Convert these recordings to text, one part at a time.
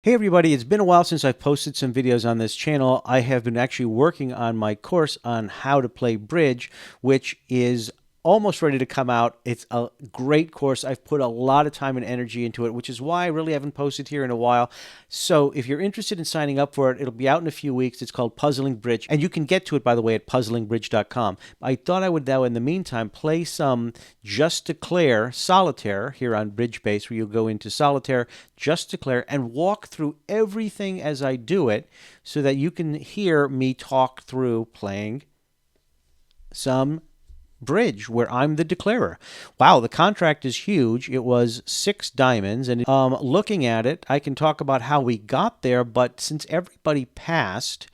Hey everybody, it's been a while since I've posted some videos on this channel. I have been actually working on my course on how to play bridge, which is almost ready to come out. It's a great course. I've put a lot of time and energy into it, which is why I really haven't posted here in a while. So if you're interested in signing up for it, it'll be out in a few weeks. It's called Puzzling Bridge, and you can get to it, by the way, at puzzlingbridge.com. I thought I would, though, in the meantime, play some Just Declare Solitaire here on Bridge Base, where you'll go into Solitaire, Just Declare, and walk through everything as I do it so that you can hear me talk through playing some bridge where I'm the declarer. Wow, the contract is huge. It was 6 diamonds, and looking at it, I can talk about how we got there, but since everybody passed,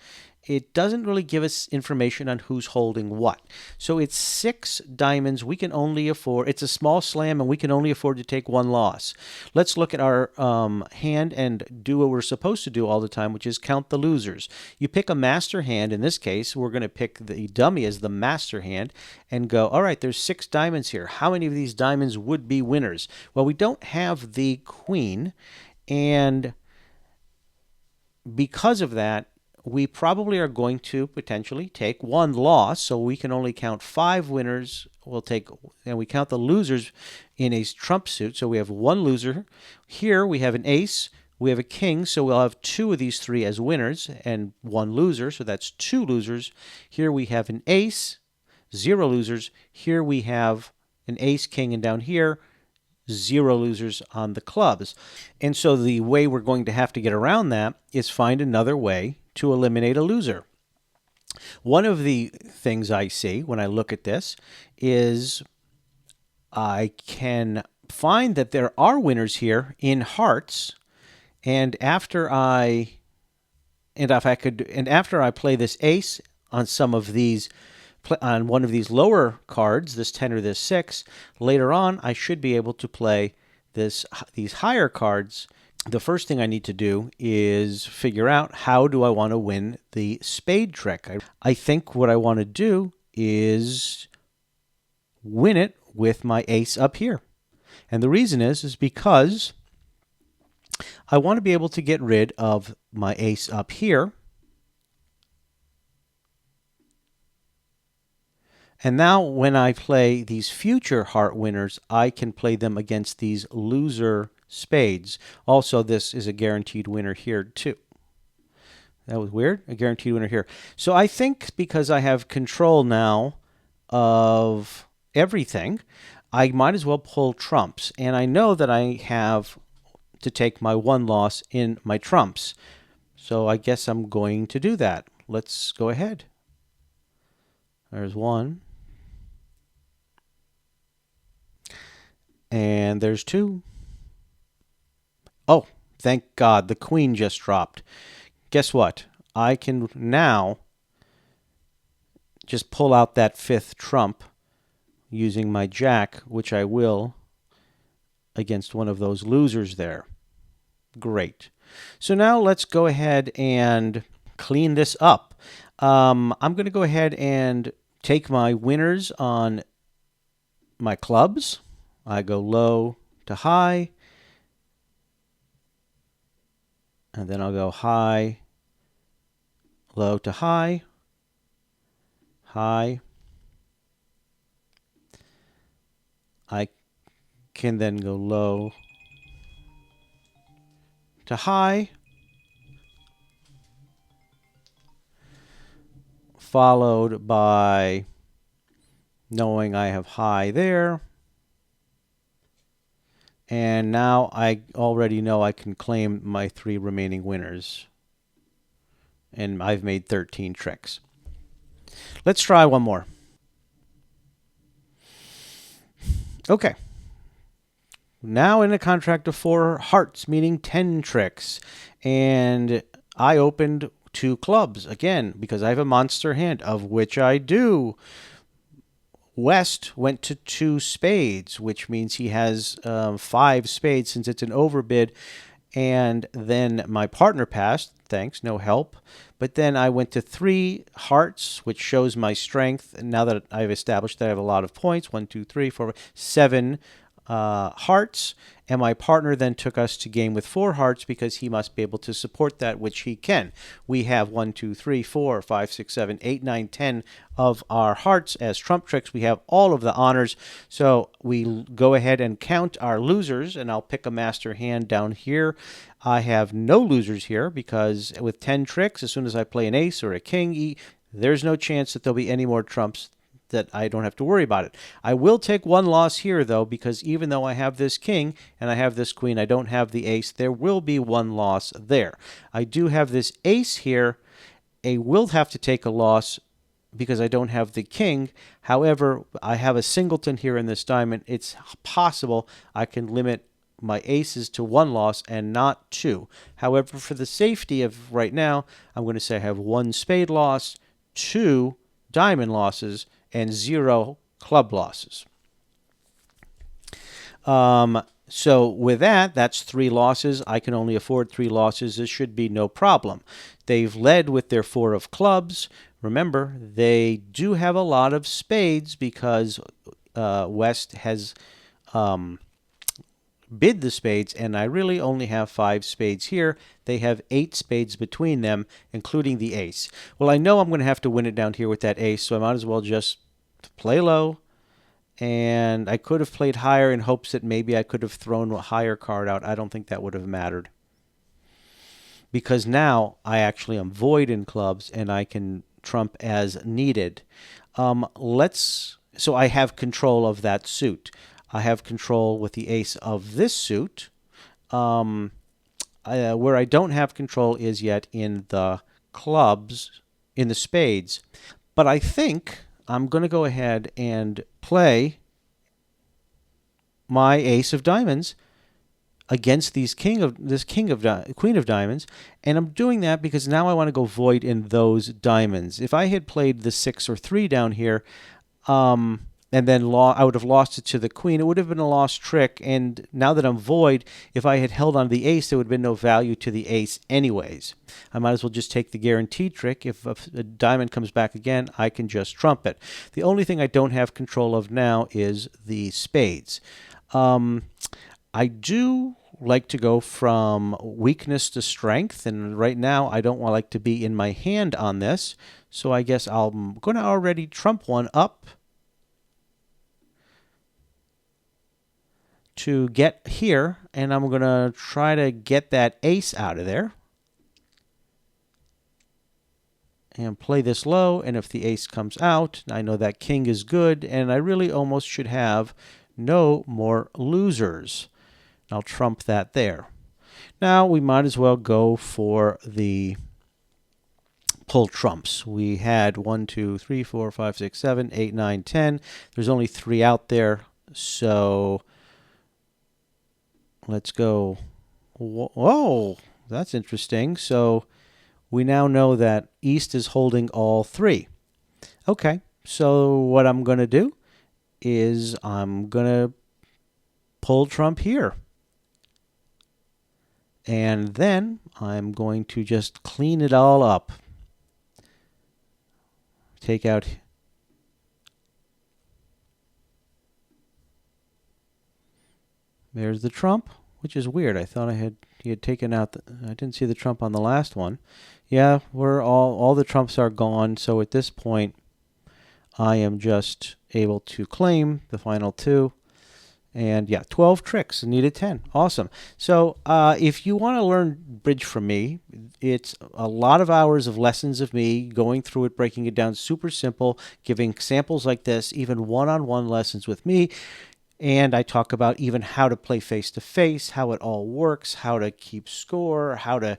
it doesn't really give us information on who's holding what. So it's 6 diamonds. We can only afford, it's a small slam, and we can only afford to take 1 loss. Let's look at our hand and do what we're supposed to do all the time, which is count the losers. You pick a master hand. In this case, we're going to pick the dummy as the master hand and go, all right, there's 6 diamonds here. How many of these diamonds would be winners? Well, we don't have the queen, and because of that, we probably are going to potentially take 1 loss, so we can only count 5 winners. We'll take, and we count the losers in a trump suit, so we have 1 loser. Here we have an ace, we have a king, so we'll have 2 of these 3 as winners and 1 loser, so that's 2 losers. Here we have an ace, 0 losers. Here we have an ace, king, and down here, 0 losers on the clubs. And so the way we're going to have to get around that is find another way to eliminate a loser. One of the things I see when I look at this is I can find that there are winners here in hearts, and after I play this ace on some of these, on one of these lower cards, this 10 or this 6, later on I should be able to play these higher cards. The first thing I need to do is figure out, how do I want to win the spade trick? I think what I want to do is win it with my ace up here. And the reason is because I want to be able to get rid of my ace up here. And now when I play these future heart winners, I can play them against these loser spades. Also, this is a guaranteed winner here too. That was weird. A guaranteed winner here. So I think because I have control now of everything, I might as well pull trumps. And I know that I have to take my 1 loss in my trumps. So I guess I'm going to do that. Let's go ahead. There's 1. And there's 2. Oh, thank God, the queen just dropped. Guess what? I can now just pull out that 5th trump using my jack, which I will against one of those losers there. Great. So now let's go ahead and clean this up. I'm going to go ahead and take my winners on my clubs. I go low to high. And then I'll go high, low to high, high. I can then go low to high, followed by knowing I have high there. And now I already know I can claim my 3 remaining winners. And I've made 13 tricks. Let's try one more. Okay. Now in a contract of 4 hearts, meaning 10 tricks. And I opened 2 clubs, again, because I have a monster hand, of which I do. West went to 2 spades, which means he has 5 spades since it's an overbid. And then my partner passed. Thanks, no help. But then I went to 3 hearts, which shows my strength. And now that I've established that I have a lot of points, 1, 2, 3, 4, 7 hearts, and my partner then took us to game with 4 hearts because he must be able to support that, which he can. We have 1, 2, 3, 4, 5, 6, 7, 8, 9, 10 of our hearts as trump tricks. We have all of the honors, so we go ahead and count our losers, and I'll pick a master hand down here. I have no losers here because with 10 tricks, as soon as I play an ace or a king, there's no chance that there'll be any more trumps that I don't have to worry about it. I will take 1 loss here, though, because even though I have this king and I have this queen, I don't have the ace. There will be 1 loss there. I do have this ace here. I will have to take a loss because I don't have the king. However, I have a singleton here in this diamond. It's possible I can limit my aces to 1 loss and not 2. However, for the safety of right now, I'm going to say I have 1 spade loss, 2 diamond losses, and 0 club losses. So with that, that's 3 losses. I can only afford 3 losses. This should be no problem. They've led with their 4 of clubs. Remember, they do have a lot of spades because West has bid the spades, and I really only have 5 spades here. They have 8 spades between them, including the ace. Well, I know I'm going to have to win it down here with that ace, so I might as well just play low. And I could have played higher in hopes that maybe I could have thrown a higher card out. I don't think that would have mattered, because now I actually am void in clubs and I can trump as needed. So I have control of that suit. I have control with the ace of this suit. Where I don't have control is yet in the clubs, in the spades. But I think I'm going to go ahead and play my ace of diamonds against this queen of diamonds, and I'm doing that because now I want to go void in those diamonds. If I had played the 6 or 3 down here, and then I would have lost it to the queen, it would have been a lost trick. And now that I'm void, if I had held on to the ace, there would have been no value to the ace anyways. I might as well just take the guaranteed trick. If a diamond comes back again, I can just trump it. The only thing I don't have control of now is the spades. I do like to go from weakness to strength, and right now I don't like to be in my hand on this, so I guess I'm going to already trump one up to get here, and I'm going to try to get that ace out of there and play this low. And if the ace comes out, I know that king is good, and I really almost should have no more losers. I'll trump that there. Now we might as well go for the pull trumps. We had 1, 2, 3, 4, 5, 6, 7, 8, 9, 10. There's only 3 out there, so let's go. Whoa, that's interesting. So we now know that East is holding all 3. Okay, so what I'm going to do is I'm going to pull trump here. And then I'm going to just clean it all up. Take out. There's the trump, which is weird. I thought he had taken out. I didn't see the trump on the last one. Yeah, all the trumps are gone. So at this point, I am just able to claim the final 2. And yeah, 12 tricks, needed 10. Awesome. So if you want to learn bridge from me, it's a lot of hours of lessons of me going through it, breaking it down super simple, giving samples like this, even one-on-one lessons with me. And I talk about even how to play face-to-face, how it all works, how to keep score, how to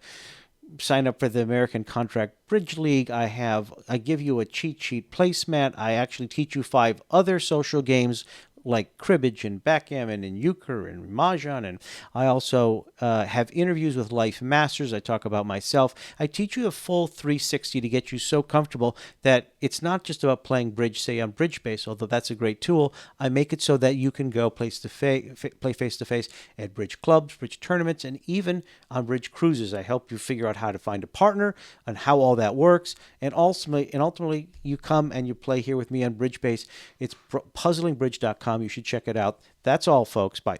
sign up for the American Contract Bridge League. I give you a cheat sheet placemat. I actually teach you 5 other social games like cribbage and backgammon and euchre and mahjong. And I also have interviews with life masters. I talk about myself. I teach you a full 360 to get you so comfortable that it's not just about playing bridge, say on BridgeBase, although that's a great tool. I make it so that you can go play face-to-face at bridge clubs, bridge tournaments, and even on bridge cruises. I help you figure out how to find a partner and how all that works. And ultimately, you come and you play here with me on BridgeBase. It's puzzlingbridge.com. You should check it out. That's all, folks. Bye.